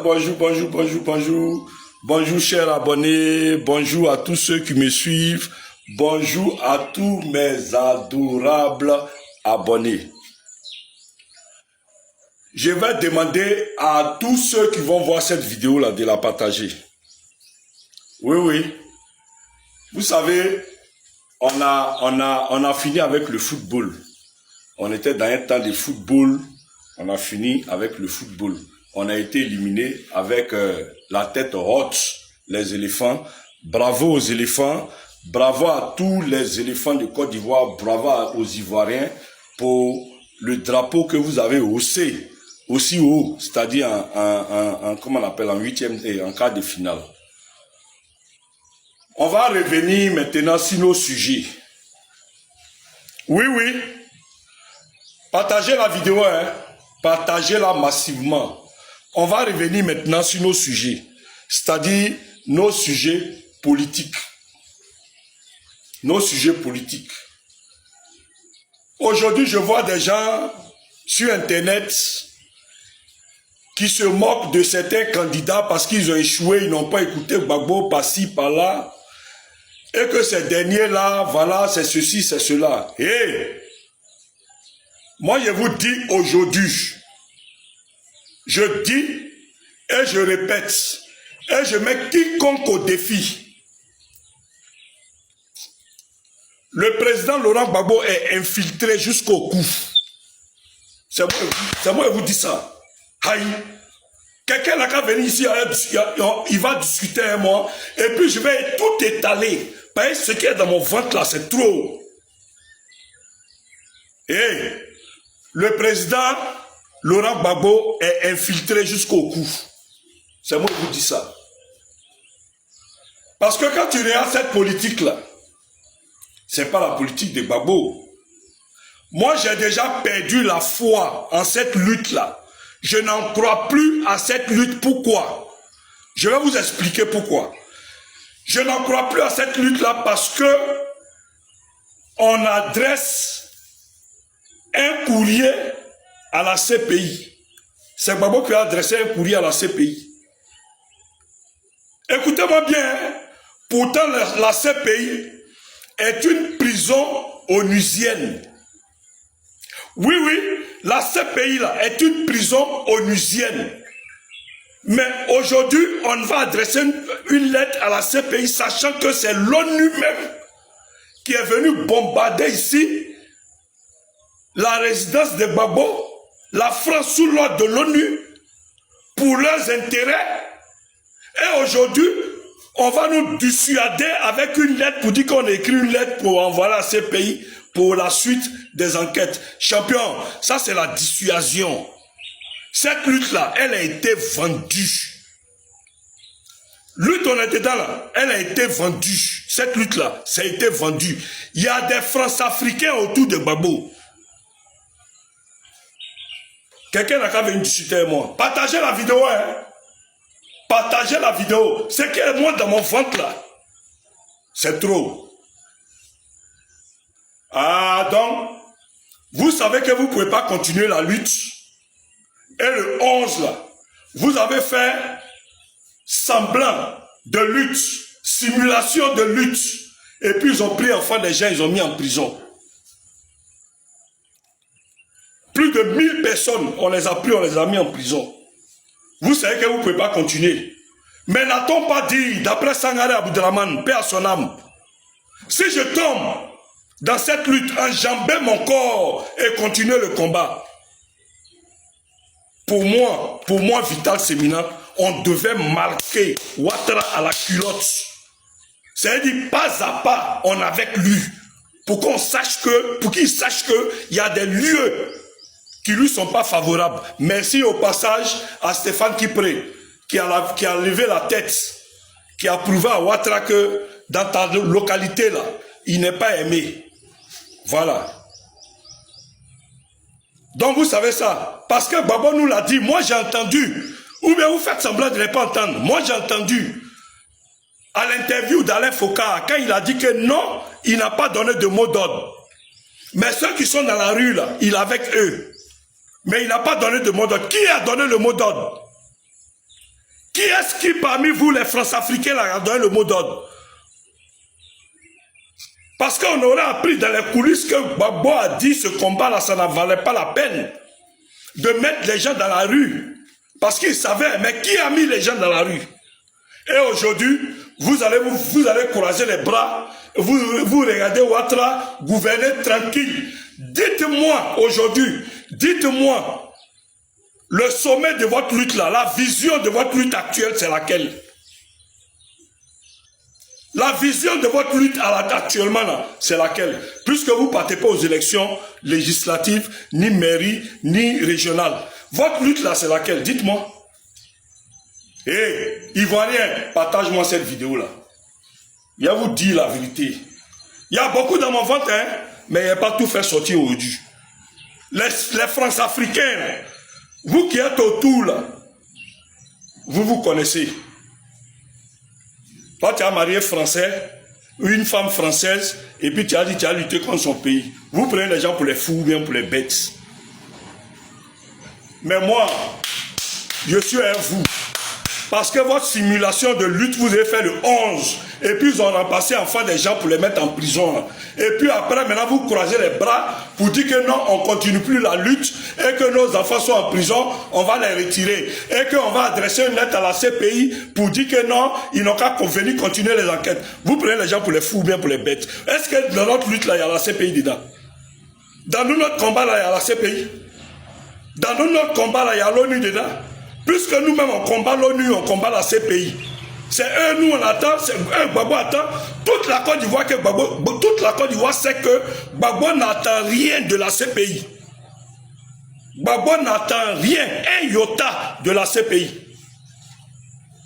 Bonjour, bonjour, bonjour, bonjour. Bonjour, chers abonnés. Bonjour à tous ceux qui me suivent. Bonjour à tous mes adorables abonnés. Je vais demander à tous ceux qui vont voir cette vidéo-là de la partager. Oui, oui. Vous savez, on a fini avec le football. On était dans un temps de football. On a fini avec le football. On a été éliminé avec la tête haute, les éléphants. Bravo aux éléphants. Bravo à tous les éléphants de Côte d'Ivoire. Bravo aux Ivoiriens pour le drapeau que vous avez haussé aussi haut, c'est-à-dire comment on appelle, en huitième et en quart de finale. On va revenir maintenant sur nos sujets. Oui, oui. Partagez la vidéo, hein. Partagez-la massivement. On va revenir maintenant sur nos sujets, c'est-à-dire nos sujets politiques. Nos sujets politiques. Aujourd'hui, je vois des gens sur Internet qui se moquent de certains candidats parce qu'ils ont échoué, ils n'ont pas écouté Gbagbo par-ci, par-là, et que ces derniers-là, voilà, c'est ceci, c'est cela. Et moi, je vous dis aujourd'hui, je dis et je répète, et je mets quiconque au défi. Le président Laurent Gbagbo est infiltré jusqu'au cou. C'est moi qui vous dis ça. Aïe. Quelqu'un n'a qu'à venir ici, il va discuter avec moi, et puis je vais tout étaler. Parce que ce qui est dans mon ventre là, c'est trop. Et le président Laurent Gbagbo est infiltré jusqu'au cou. C'est moi qui vous dis ça. Parce que quand tu regardes cette politique-là, c'est pas la politique de Gbagbo. Moi, j'ai déjà perdu la foi en cette lutte-là. Je n'en crois plus à cette lutte. Pourquoi? Je vais vous expliquer pourquoi. Je n'en crois plus à cette lutte-là parce que on adresse un courrier à la CPI. C'est Gbagbo qui a adressé un courrier à la CPI. Écoutez-moi bien, hein? Pourtant la CPI est une prison onusienne. Oui, oui, la CPI là est une prison onusienne. Mais aujourd'hui, on va adresser une lettre à la CPI, sachant que c'est l'ONU même qui est venu bombarder ici la résidence de Gbagbo, la France sous l'ordre de l'ONU, pour leurs intérêts. Et aujourd'hui, on va nous dissuader avec une lettre pour dire qu'on a écrit une lettre pour envoyer à ces pays pour la suite des enquêtes. Champion, ça c'est la dissuasion. Cette lutte-là, elle a été vendue. Lutte on est dedans là, elle a été vendue. Cette lutte-là, ça a été vendu. Il y a des France-Africains autour de Gbagbo. Quelqu'un n'a qu'à venir discuter avec moi. Partagez la vidéo, hein. Partagez la vidéo. Ce qui est moi dans mon ventre là, c'est trop. Ah donc, vous savez que vous ne pouvez pas continuer la lutte. Et le 11 là, vous avez fait semblant de lutte, simulation de lutte. Et puis ils ont pris enfin des gens, ils ont mis en prison. Plus de 1000 personnes, on les a pris, on les a mis en prison. Vous savez que vous ne pouvez pas continuer. Mais n'a-t-on pas dit, d'après Sangaré Aboudraman, paix à son âme, si je tombe dans cette lutte, enjamber mon corps et continuer le combat. Pour moi, Vital Semina, on devait marquer Ouattara à la culotte. C'est-à-dire, pas à pas, on avec lui. Pour qu'il sache qu'il y a des lieux qui lui sont pas favorables. Merci au passage à Stéphane Kipré, qui a levé la tête, qui a prouvé à Ouattara que dans ta localité là, il n'est pas aimé. Voilà. Donc vous savez ça. Parce que Gbagbo nous l'a dit. Moi j'ai entendu. Ou bien vous faites semblant de ne pas entendre. Moi j'ai entendu. À l'interview d'Alain Foka, quand il a dit que non, il n'a pas donné de mot d'ordre. Mais ceux qui sont dans la rue, là, il est avec eux. Mais il n'a pas donné de mot d'ordre. Qui a donné le mot d'ordre? Qui est-ce qui, parmi vous, les France-Africains, a donné le mot d'ordre? Parce qu'on aurait appris dans les coulisses que Gbagbo a dit ce combat-là, ça n'en valait pas la peine de mettre les gens dans la rue. Parce qu'il savait, mais qui a mis les gens dans la rue? Et aujourd'hui, vous allez croiser les bras, vous regardez Ouattara gouverner tranquille. Dites-moi aujourd'hui, dites-moi, le sommet de votre lutte là, la vision de votre lutte actuelle, c'est laquelle? La vision de votre lutte actuellement là, c'est laquelle? Puisque vous ne partez pas aux élections législatives, ni mairie, ni régionales. Votre lutte là, c'est laquelle? Dites-moi. Eh, Ivoirien, partage-moi cette vidéo-là. Il y a vous dire la vérité. Il y a beaucoup dans mon ventre, hein, mais il n'y a pas tout fait sortir aujourd'hui. Les France-Africains, vous qui êtes autour, là, vous vous connaissez. Toi, tu as marié français, une femme française, et puis tu as dit tu as lutté contre son pays. Vous prenez les gens pour les fous ou bien pour les bêtes. Mais moi, je suis un vous. Parce que votre simulation de lutte, vous avez fait le 11. Et puis ils ont remplacé enfin des gens pour les mettre en prison. Et puis après, maintenant, vous croisez les bras pour dire que non, on ne continue plus la lutte et que nos enfants sont en prison, on va les retirer. Et qu'on va adresser une lettre à la CPI pour dire que non, ils n'ont qu'à venir continuer les enquêtes. Vous prenez les gens pour les fous ou bien pour les bêtes. Est-ce que dans notre lutte, là, il y a la CPI dedans? Dans notre combat, là, il y a la CPI. Dans notre combat, là, il y a l'ONU dedans. Puisque nous-mêmes, on combat l'ONU, on combat la CPI. C'est eux, nous, on attend, c'est eux, Gbagbo attend. Toute la Côte d'Ivoire sait que Gbagbo n'attend rien de la CPI. Gbagbo n'attend rien, un iota de la CPI.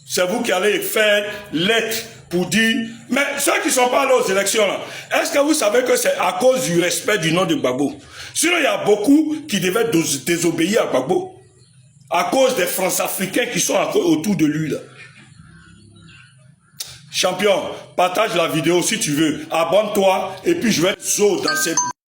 C'est vous qui allez faire lettre pour dire... Mais ceux qui ne sont pas allés aux élections, là, est-ce que vous savez que c'est à cause du respect du nom de Gbagbo? Sinon, il y a beaucoup qui devaient désobéir à Gbagbo. À cause des France-Africains qui sont autour de lui, là. Champion, partage la vidéo si tu veux. Abonne-toi et puis je vais être dans ces